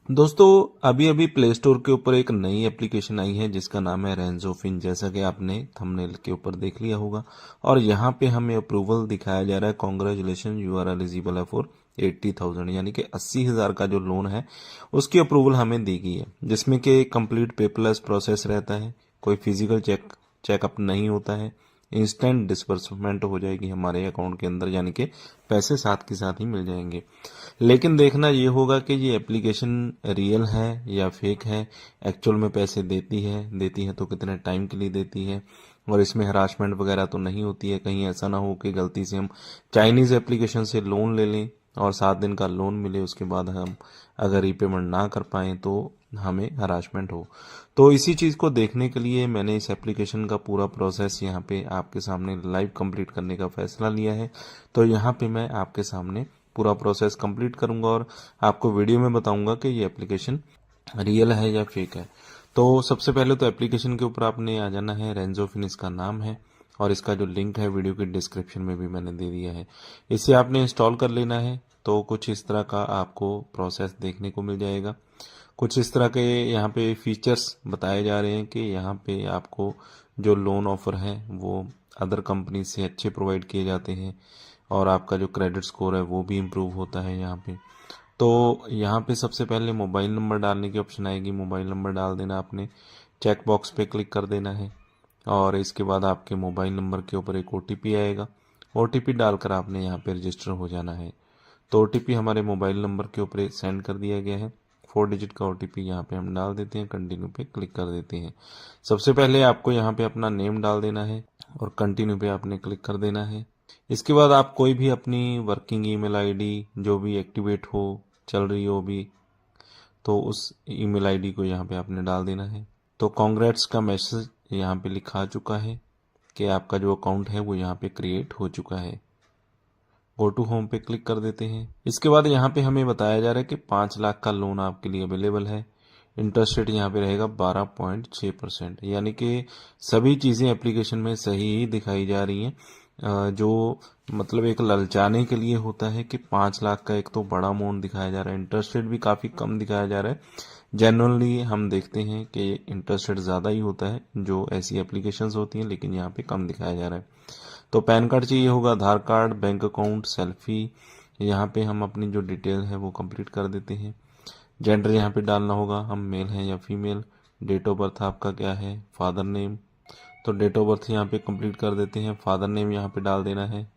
दोस्तों, अभी अभी प्ले स्टोर के ऊपर एक नई एप्लीकेशन आई है जिसका नाम है रेंजोफिन, जैसा कि आपने थंबनेल के ऊपर देख लिया होगा। और यहाँ पे हमें अप्रूवल दिखाया जा रहा है, कॉन्ग्रेचुलेशन यू आर एलिजिबल है फॉर 80,000, यानी कि 80,000 का जो लोन है उसकी अप्रूवल हमें दी गई है, जिसमें कि कंप्लीट पेपरलेस प्रोसेस रहता है, कोई फिजिकल चेकअप नहीं होता है, इंस्टेंट डिस्बर्समेंट हो जाएगी हमारे अकाउंट के अंदर, यानी कि पैसे साथ के साथ ही मिल जाएंगे। लेकिन देखना ये होगा कि ये एप्लीकेशन रियल है या फेक है, एक्चुअल में पैसे देती है तो कितने टाइम के लिए देती है, और इसमें हरासमेंट वगैरह तो नहीं होती है। कहीं ऐसा ना हो कि गलती से हम चाइनीज़ एप्लीकेशन से लोन ले लें और 7 दिन का लोन मिले, उसके बाद हम अगर रीपेमेंट ना कर पाएँ तो हमें हरासमेंट हो। तो इसी चीज़ को देखने के लिए मैंने इस एप्लीकेशन का पूरा प्रोसेस यहाँ पे आपके सामने लाइव कंप्लीट करने का फैसला लिया है। तो यहाँ पे मैं आपके सामने पूरा प्रोसेस कंप्लीट करूंगा और आपको वीडियो में बताऊंगा कि ये एप्लीकेशन रियल है या फेक है। तो सबसे पहले तो एप्लीकेशन के ऊपर आपने आ जाना है, रेंजोफिन इसका नाम है, और इसका जो लिंक है वीडियो के डिस्क्रिप्शन में भी मैंने दे दिया है। इसे आपने इंस्टॉल कर लेना है। तो कुछ इस तरह का आपको प्रोसेस देखने को मिल जाएगा। कुछ इस तरह के यहाँ पे फीचर्स बताए जा रहे हैं कि यहाँ पे आपको जो लोन ऑफर है वो अदर कंपनी से अच्छे प्रोवाइड किए जाते हैं, और आपका जो क्रेडिट स्कोर है वो भी इम्प्रूव होता है यहाँ पे। तो यहाँ पे सबसे पहले मोबाइल नंबर डालने की ऑप्शन आएगी, मोबाइल नंबर डाल देना आपने, चेक बॉक्स पे क्लिक कर देना है, और इसके बाद आपके मोबाइल नंबर के ऊपर एक ओटीपी आएगा। ओटीपी डालकर आपने यहाँ पे रजिस्टर हो जाना है। तो ओटीपी हमारे मोबाइल नंबर के ऊपर सेंड कर दिया गया है, 4 डिजिट का ओटीपी यहाँ पे हम डाल देते हैं, कंटिन्यू पे क्लिक कर देते हैं। सबसे पहले आपको यहाँ पे अपना नेम डाल देना है और कंटिन्यू पे आपने क्लिक कर देना है। इसके बाद आप कोई भी अपनी वर्किंग ईमेल आईडी जो भी एक्टिवेट हो, चल रही हो भी, तो उस ईमेल आईडी को यहाँ पे आपने डाल देना है। तो कॉन्ग्रेट्स का मैसेज यहाँ पे लिखा आ चुका है कि आपका जो अकाउंट है वो यहाँ पे क्रिएट हो चुका है। गो टू होम पे क्लिक कर देते हैं। इसके बाद यहाँ पे हमें बताया जा रहा है कि 5 लाख का लोन आपके लिए अवेलेबल है। इंटरेस्ट रेट यहाँ पे रहेगा 12.6%, यानी कि सभी चीज़ें एप्लीकेशन में सही ही दिखाई जा रही हैं। जो मतलब एक ललचाने के लिए होता है कि 5 लाख का एक तो बड़ा अमाउंट दिखाया जा रहा है, इंटरेस्ट रेट भी काफ़ी कम दिखाया जा रहा है। जनरली हम देखते हैं कि इंटरेस्ट रेट ज़्यादा ही होता है जो ऐसी एप्लीकेशंस होती हैं, लेकिन यहाँ पे कम दिखाया जा रहा है। तो पैन कार्ड चाहिए होगा, आधार कार्ड, बैंक अकाउंट, सेल्फी। यहाँ पे हम अपनी जो डिटेल है वो कंप्लीट कर देते हैं। जेंडर यहाँ पे डालना होगा, हम मेल हैं या फीमेल। डेट ऑफ बर्थ आपका क्या है, फादर नेम। तो डेट ऑफ बर्थ यहाँ पे कंप्लीट कर देते हैं, फादर नेम यहाँ पे डाल देना है।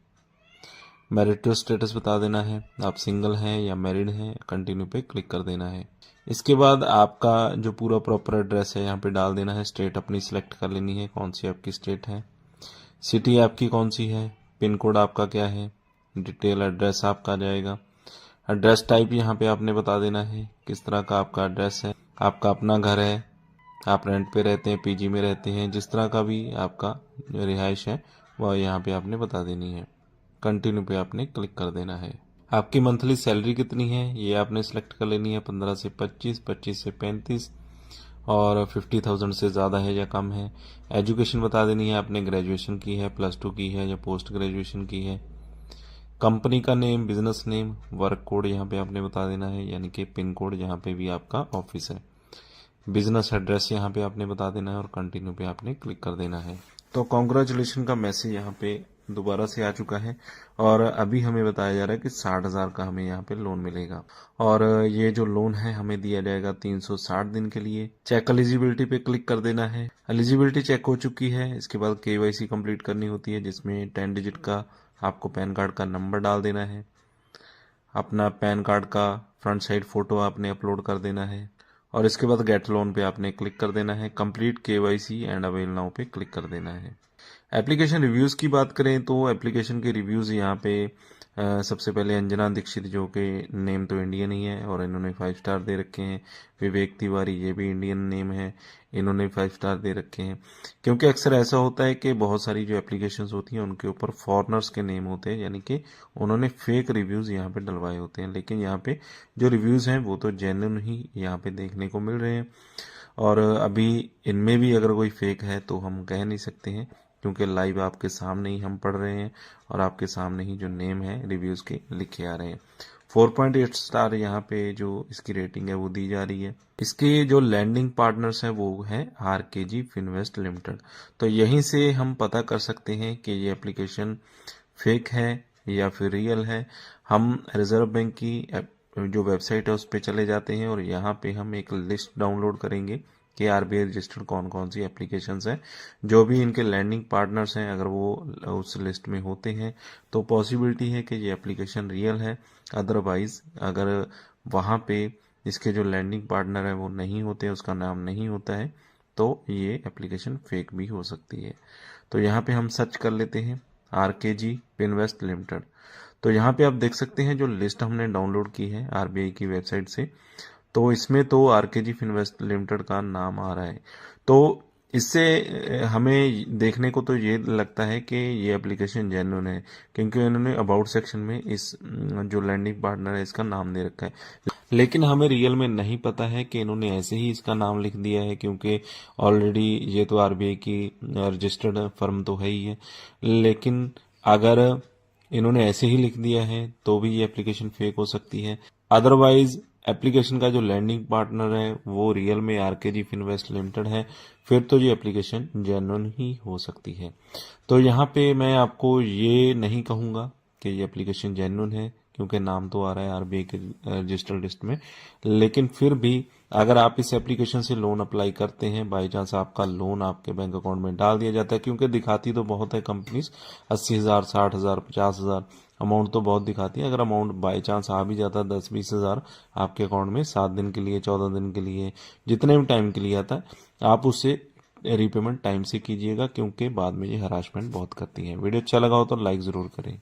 मैरिटल स्टेटस बता देना है, आप सिंगल हैं या मैरिड हैं, कंटिन्यू पे क्लिक कर देना है। इसके बाद आपका जो पूरा प्रॉपर एड्रेस है यहाँ पे डाल देना है। स्टेट अपनी सिलेक्ट कर लेनी है, कौन सी आपकी स्टेट है। सिटी आपकी कौन सी है, पिन कोड आपका क्या है, डिटेल एड्रेस आपका आ जाएगा। एड्रेस टाइप यहाँ पे आपने बता देना है किस तरह का आपका एड्रेस है। आपका अपना घर है, आप रेंट पे रहते हैं, पीजी में रहते हैं, जिस तरह का भी आपका जो रिहाइश है वह यहाँ पे आपने बता देनी है। कंटिन्यू पे आपने क्लिक कर देना है। आपकी मंथली सैलरी कितनी है ये आपने सेलेक्ट कर लेनी है, 15 से 25, 25 से 35, और 50,000 से ज़्यादा है या कम है। एजुकेशन बता देनी है, आपने ग्रेजुएशन की है, +2 की है या पोस्ट ग्रेजुएशन की है। कंपनी का name, business name, work code यहाँ पे आपने बता देना है, यानी कि पिन कोड जहाँ पे भी आपका ऑफिस है। बिजनेस एड्रेस यहाँ पे आपने बता देना है और कंटिन्यू पे आपने क्लिक कर देना है। तो कॉन्ग्रेचुलेशन का मैसेज यहाँ पे दोबारा से आ चुका है, और अभी हमें बताया जा रहा है कि 60,000 का हमें यहाँ पे लोन मिलेगा। और ये जो लोन है हमें दिया जाएगा 360 दिन के लिए। चेक एलिजिबिलिटी पे क्लिक कर देना है। एलिजिबिलिटी चेक हो चुकी है। इसके बाद केवाईसी कंप्लीट करनी होती है, जिसमें 10 डिजिट का आपको पैन कार्ड का नंबर डाल देना है। अपना पैन कार्ड का फ्रंट साइड फोटो आपने अपलोड कर देना है, और इसके बाद गेट लोन पे आपने क्लिक कर देना है। Complete KYC and avail now पे क्लिक कर देना है। एप्लीकेशन रिव्यूज़ की बात करें तो एप्लीकेशन के रिव्यूज़ यहाँ पे सबसे पहले अंजना दीक्षित, जो कि नेम तो इंडियन ही है और इन्होंने 5 स्टार दे रखे हैं। विवेक तिवारी, ये भी इंडियन नेम है, इन्होंने 5 स्टार दे रखे हैं। क्योंकि अक्सर ऐसा होता है कि बहुत सारी जो एप्लीकेशंस होती हैं उनके ऊपर फॉरेनर्स के नेम होते हैं, यानी कि उन्होंने फेक रिव्यूज़ यहाँ पे डलवाए होते हैं, लेकिन यहाँ पे जो रिव्यूज़ हैं वो तो जेन्युइन ही यहाँ पे देखने को मिल रहे हैं। और अभी इनमें भी अगर कोई फेक है तो हम कह नहीं सकते हैं, क्योंकि लाइव आपके सामने ही हम पढ़ रहे हैं और आपके सामने ही जो नेम है रिव्यूज़ के लिखे आ रहे हैं। 4.8 स्टार यहाँ पे जो इसकी रेटिंग है वो दी जा रही है। इसके जो लैंडिंग पार्टनर्स हैं वो है आरकेजी फिनवेस्ट लिमिटेड। तो यहीं से हम पता कर सकते हैं कि ये एप्लीकेशन फेक है या फिर रियल है। हम रिजर्व बैंक की जो वेबसाइट है उस पर चले जाते हैं और यहाँ पे हम एक लिस्ट डाउनलोड करेंगे कि आरबीआई रजिस्टर्ड कौन कौन सी एप्लीकेशंस हैं। जो भी इनके लैंडिंग पार्टनर्स हैं अगर वो उस लिस्ट में होते हैं तो पॉसिबिलिटी है कि ये एप्लीकेशन रियल है। अदरवाइज अगर वहाँ पे इसके जो लैंडिंग पार्टनर है वो नहीं होते, उसका नाम नहीं होता है, तो ये एप्लीकेशन फेक भी हो सकती है। तो यहाँ पे हम सर्च कर लेते हैं आरकेजी फिनवेस्ट लिमिटेड। तो यहाँ पे आप देख सकते हैं जो लिस्ट हमने डाउनलोड की है आरबीआई की वेबसाइट से, तो इसमें तो आरकेजी फिनवेस्ट लिमिटेड का नाम आ रहा है। तो इससे हमें देखने को तो ये लगता है कि ये एप्लीकेशन जेन्युइन है, क्योंकि इन्होंने अबाउट सेक्शन में इस जो लैंडिंग पार्टनर है इसका नाम दे रखा है। लेकिन हमें रियल में नहीं पता है कि इन्होंने ऐसे ही इसका नाम लिख दिया है, क्योंकि ऑलरेडी ये तो आरबीआई की रजिस्टर्ड फर्म तो है ही है। लेकिन अगर इन्होंने ऐसे ही लिख दिया है तो भी ये एप्लीकेशन फेक हो सकती है। अदरवाइज एप्लीकेशन का जो लैंडिंग पार्टनर है वो रियल में आरकेजी फिनवेस्ट लिमिटेड है, फिर तो ये एप्लीकेशन जेन्युइन ही हो सकती है। तो यहाँ पे मैं आपको ये नहीं कहूँगा कि ये एप्लीकेशन जेन्युइन है, क्योंकि नाम तो आ रहा है आरबीआई के रजिस्टर्ड लिस्ट में। लेकिन फिर भी अगर आप इस एप्लीकेशन से लोन अप्लाई करते हैं, बाई चांस आपका लोन आपके बैंक अकाउंट में डाल दिया जाता है, क्योंकि दिखाती तो बहुत है कंपनीज 80,000, 60,000, 50,000 अमाउंट तो बहुत दिखाती है। अगर अमाउंट बाई चांस आ भी जाता है 10-20,000 आपके अकाउंट में 7 दिन के लिए, 14 दिन के लिए, जितने भी टाइम के लिए आता है, आप उससे रीपेमेंट टाइम से कीजिएगा, क्योंकि बाद में ये हरासमेंट बहुत करती है। वीडियो अच्छा लगा हो तो लाइक ज़रूर करें।